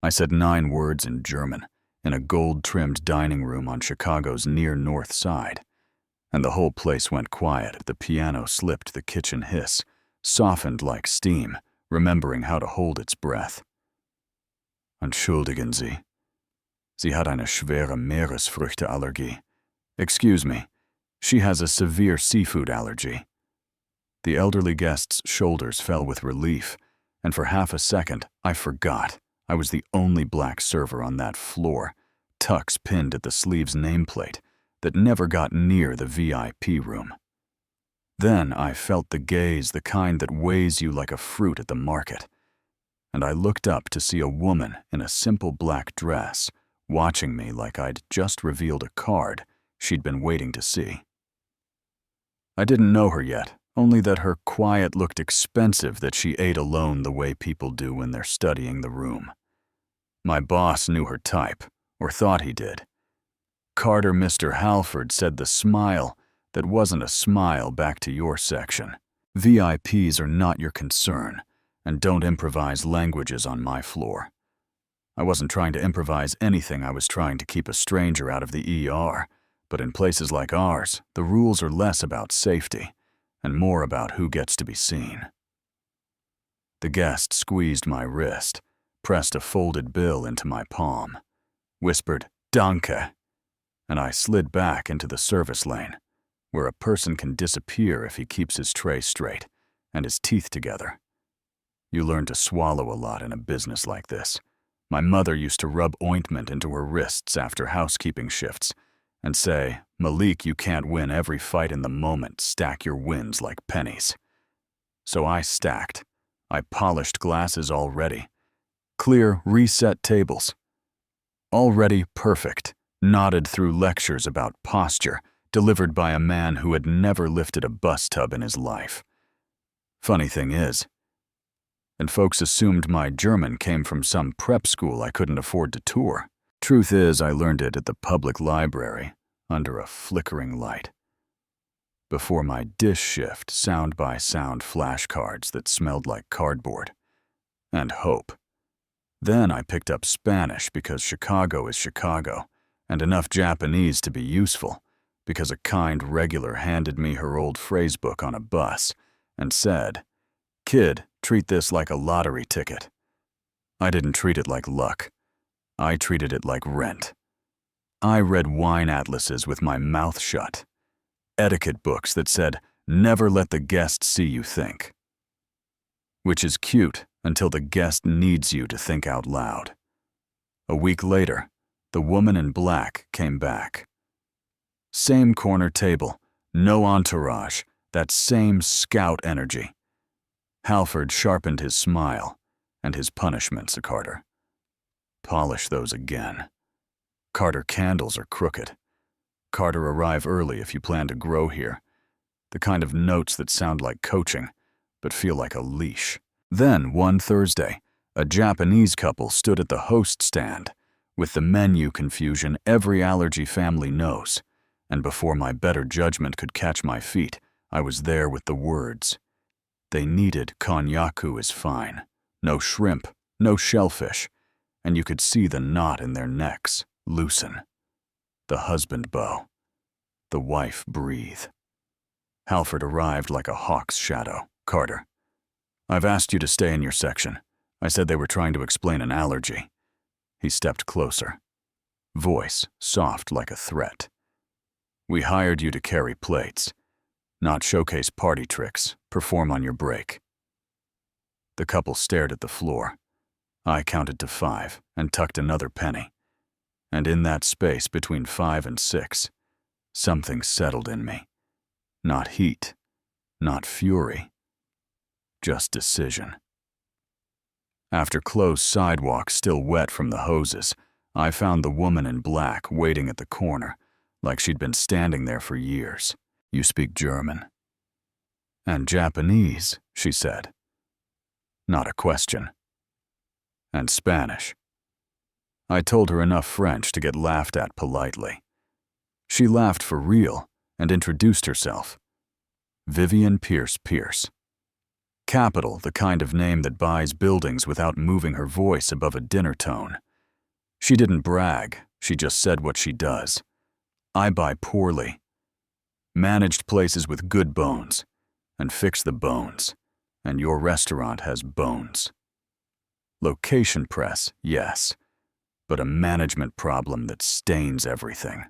I said 9 words in German in a gold-trimmed dining room on Chicago's near North Side, and the whole place went quiet. The piano slipped the kitchen hiss, softened like steam, remembering how to hold its breath. Entschuldigen Sie. Sie hat eine schwere Meeresfrüchteallergie. Excuse me. She has a severe seafood allergy. The elderly guest's shoulders fell with relief, and for half a second, I forgot I was the only black server on that floor, tux pinned at the sleeve's nameplate that never got near the VIP room. Then I felt the gaze, the kind that weighs you like a fruit at the market, and I looked up to see a woman in a simple black dress watching me like I'd just revealed a card she'd been waiting to see. I didn't know her yet, only that her quiet looked expensive, that she ate alone the way people do when they're studying the room. My boss knew her type, or thought he did. Carter Mr. Halford said the smile that wasn't a smile back to your section. VIPs are not your concern, and don't improvise languages on my floor. I wasn't trying to improvise anything. I was trying to keep a stranger out of the ER, but in places like ours, the rules are less about safety and more about who gets to be seen. The guest squeezed my wrist, pressed a folded bill into my palm, whispered, "Danke," and I slid back into the service lane, where a person can disappear if he keeps his tray straight and his teeth together. You learn to swallow a lot in a business like this. My mother used to rub ointment into her wrists after housekeeping shifts and say, "Malik, you can't win every fight in the moment. Stack your wins like pennies." So I stacked. I polished glasses already. Clear, reset tables. Already perfect, nodded through lectures about posture delivered by a man who had never lifted a bus tub in his life. Funny thing is, and folks assumed my German came from some prep school I couldn't afford to tour. Truth is, I learned it at the public library, under a flickering light. Before my dish shift, sound-by-sound flashcards that smelled like cardboard. And hope. Then I picked up Spanish because Chicago is Chicago, and enough Japanese to be useful, because a kind regular handed me her old phrasebook on a bus and said, "Kid, treat this like a lottery ticket." I didn't treat it like luck. I treated it like rent. I read wine atlases with my mouth shut. Etiquette books that said, "Never let the guest see you think." Which is cute until the guest needs you to think out loud. A week later, the woman in black came back. Same corner table, no entourage, that same scout energy. Halford sharpened his smile and his punishments, Carter. Polish those again. Carter, candles are crooked. Carter, arrive early if you plan to grow here. The kind of notes that sound like coaching, but feel like a leash. Then, one Thursday, a Japanese couple stood at the host stand with the menu confusion every allergy family knows, and before my better judgment could catch my feet, I was there with the words. They needed konjaku is fine, no shrimp, no shellfish, and you could see the knot in their necks loosen. The husband bow. The wife breathe. Halford arrived like a hawk's shadow. "Carter, I've asked you to stay in your section. I said they were trying to explain an allergy." He stepped closer. Voice soft like a threat. "We hired you to carry plates, not showcase party tricks, perform on your break." The couple stared at the floor. I counted to 5 and tucked another penny. And in that space between 5 and 6, something settled in me. Not heat, not fury, just decision. After closed sidewalks still wet from the hoses, I found the woman in black waiting at the corner, like she'd been standing there for years. "You speak German." "And Japanese," she said. Not a question. "And Spanish." I told her enough French to get laughed at politely. She laughed for real and introduced herself. Vivian Pierce Pierce. Capital, the kind of name that buys buildings without moving her voice above a dinner tone. She didn't brag, she just said what she does. I buy poorly. Managed places with good bones, and fix the bones, and your restaurant has bones. Location press, yes, but a management problem that stains everything.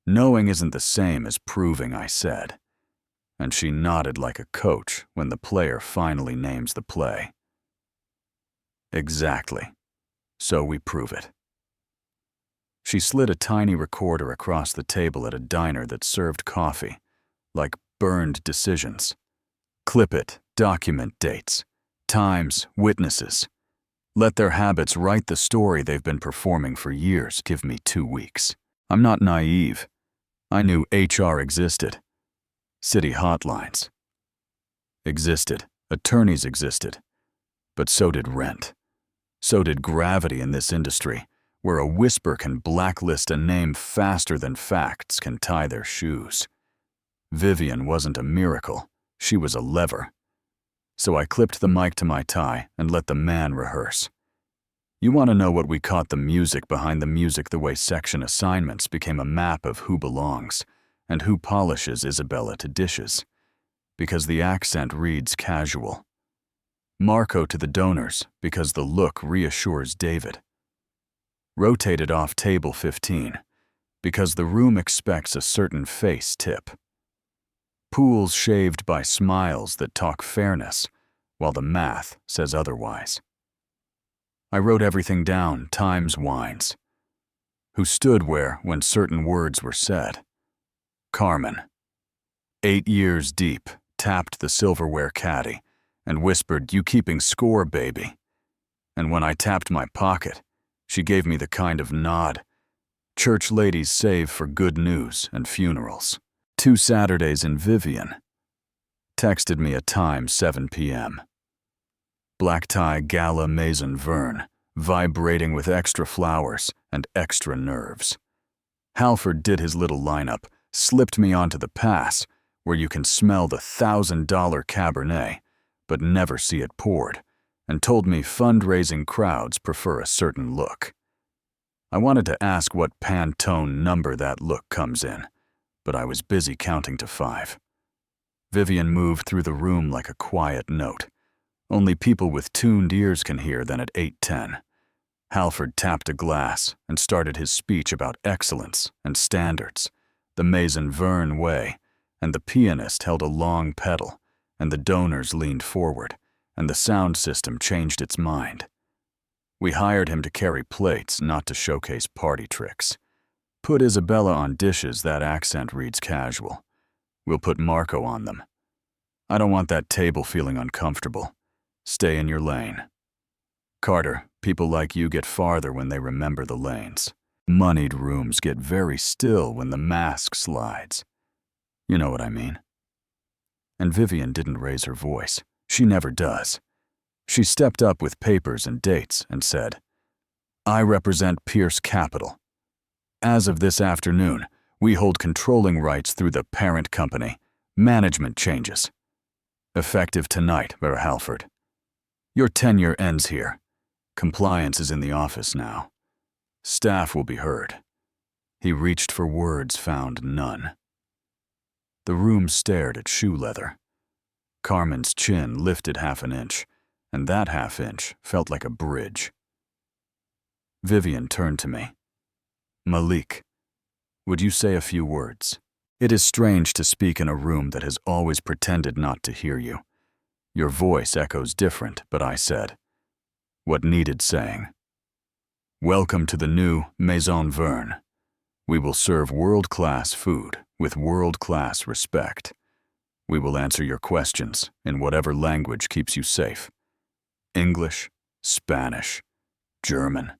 Knowing isn't the same as proving, I said, and she nodded like a coach when the player finally names the play. Exactly. So we prove it. She slid a tiny recorder across the table at a diner that served coffee, like burned decisions. Clip it, document dates, times, witnesses. Let their habits write the story they've been performing for years. Give me 2 weeks. I'm not naive. I knew HR existed. City hotlines existed. Attorneys existed. But so did rent. So did gravity in this industry, where a whisper can blacklist a name faster than facts can tie their shoes. Vivian wasn't a miracle. She was a lever. So I clipped the mic to my tie and let the man rehearse. You want to know what we caught the music behind the music, the way section assignments became a map of who belongs and who polishes Isabella to dishes. Because the accent reads casual. Marco to the donors because the look reassures David. Rotated off table 15 because the room expects a certain face tip. Pools shaved by smiles that talk fairness, while the math says otherwise. I wrote everything down, times, wines. Who stood where when certain words were said. Carmen. 8 years deep, tapped the silverware caddy and whispered, "You keeping score, baby?" And when I tapped my pocket, she gave me the kind of nod church ladies save for good news and funerals. 2 Saturdays in Vivian. Texted me a time 7 p.m. Black tie gala Maison Verne, vibrating with extra flowers and extra nerves. Halford did his little lineup, slipped me onto the pass, where you can smell the $1,000 Cabernet, but never see it poured, and told me fundraising crowds prefer a certain look. I wanted to ask what Pantone number that look comes in, but I was busy counting to 5. Vivian moved through the room like a quiet note. Only people with tuned ears can hear than at 8:10. Halford tapped a glass and started his speech about excellence and standards, the Maison Verne way, and the pianist held a long pedal, and the donors leaned forward, and the sound system changed its mind. We hired him to carry plates, not to showcase party tricks. Put Isabella on dishes, that accent reads casual. We'll put Marco on them. I don't want that table feeling uncomfortable. Stay in your lane. Carter, people like you get farther when they remember the lanes. Moneyed rooms get very still when the mask slides. You know what I mean. And Vivian didn't raise her voice. She never does. She stepped up with papers and dates and said, "I represent Pierce Capital. As of this afternoon, we hold controlling rights through the parent company. Management changes. Effective tonight, Mayor Halford. Your tenure ends here. Compliance is in the office now. Staff will be heard." He reached for words, found none. The room stared at shoe leather. Carmen's chin lifted half an inch, and that half inch felt like a bridge. Vivian turned to me. "Malik, would you say a few words? It is strange to speak in a room that has always pretended not to hear you. Your voice echoes different, but I said what needed saying. Welcome to the new Maison Verne. We will serve world-class food with world-class respect. We will answer your questions in whatever language keeps you safe. English, Spanish, German,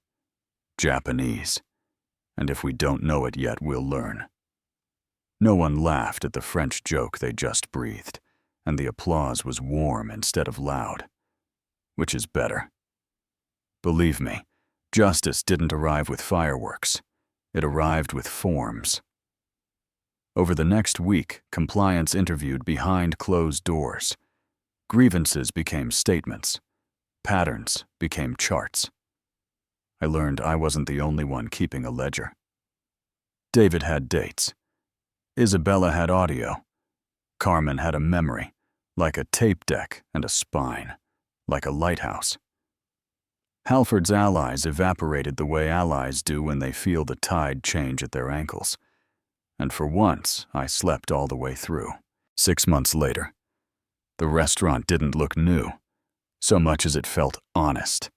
Japanese. And if we don't know it yet, we'll learn." No one laughed at the French joke they just breathed, and the applause was warm instead of loud. Which is better. Believe me, justice didn't arrive with fireworks. It arrived with forms. Over the next week, compliance interviewed behind closed doors. Grievances became statements. Patterns became charts. I learned I wasn't the only one keeping a ledger. David had dates. Isabella had audio. Carmen had a memory, like a tape deck, and a spine, like a lighthouse. Halford's allies evaporated the way allies do when they feel the tide change at their ankles. And for once, I slept all the way through. 6 months later, the restaurant didn't look new, so much as it felt honest.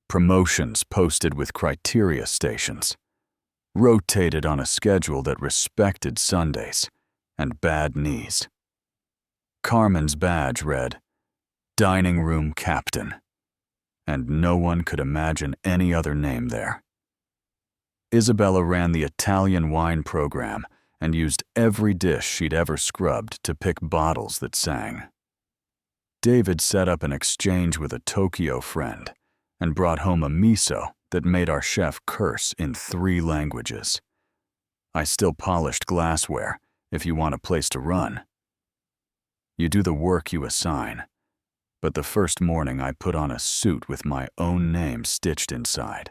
Promotions posted with criteria stations, rotated on a schedule that respected Sundays, and bad knees. Carmen's badge read, Dining Room Captain, and no one could imagine any other name there. Isabella ran the Italian wine program and used every dish she'd ever scrubbed to pick bottles that sang. David set up an exchange with a Tokyo friend and brought home a miso that made our chef curse in 3 languages. I still polished glassware if you want a place to run. You do the work you assign, but the first morning I put on a suit with my own name stitched inside.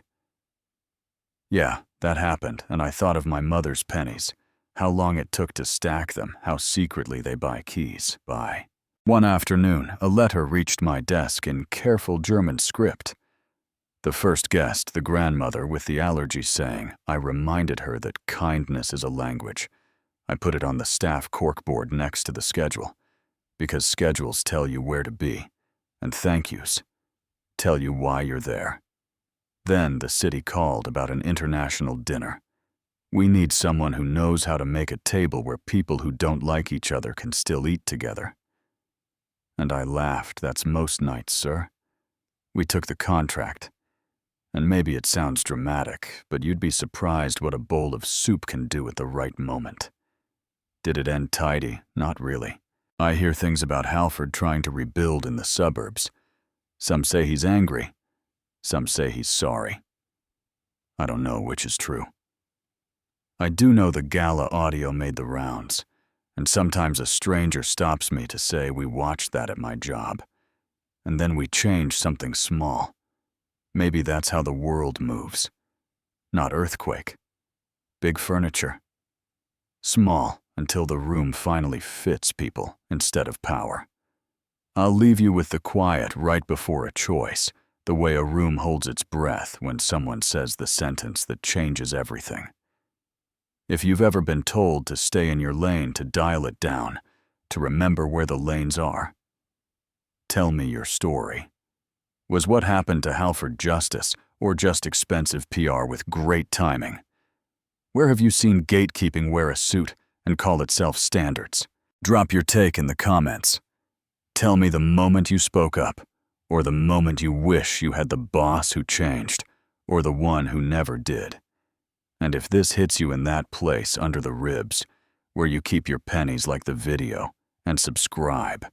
Yeah, that happened, and I thought of my mother's pennies, how long it took to stack them, how secretly they buy keys. One afternoon, a letter reached my desk in careful German script. The first guest, the grandmother with the allergy, saying, I reminded her that kindness is a language. I put it on the staff corkboard next to the schedule, because schedules tell you where to be, and thank yous tell you why you're there. Then the city called about an international dinner. We need someone who knows how to make a table where people who don't like each other can still eat together. And I laughed. That's most nights, sir. We took the contract. And maybe it sounds dramatic, but you'd be surprised what a bowl of soup can do at the right moment. Did it end tidy? Not really. I hear things about Halford trying to rebuild in the suburbs. Some say he's angry. Some say he's sorry. I don't know which is true. I do know the gala audio made the rounds, and sometimes a stranger stops me to say we watched that at my job, and then we changed something small. Maybe that's how the world moves. Not earthquake. Big furniture. Small until the room finally fits people instead of power. I'll leave you with the quiet right before a choice, the way a room holds its breath when someone says the sentence that changes everything. If you've ever been told to stay in your lane, to dial it down, to remember where the lanes are, tell me your story. Was what happened to Halford justice, or just expensive PR with great timing? Where have you seen gatekeeping wear a suit and call itself standards? Drop your take in the comments. Tell me the moment you spoke up, or the moment you wish you had the boss who changed, or the one who never did. And if this hits you in that place under the ribs, where you keep your pennies like the video, and subscribe.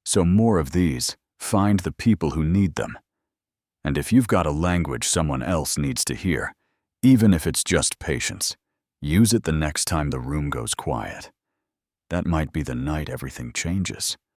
So more of these, find the people who need them. And if you've got a language someone else needs to hear, even if it's just patience, use it the next time the room goes quiet. That might be the night everything changes.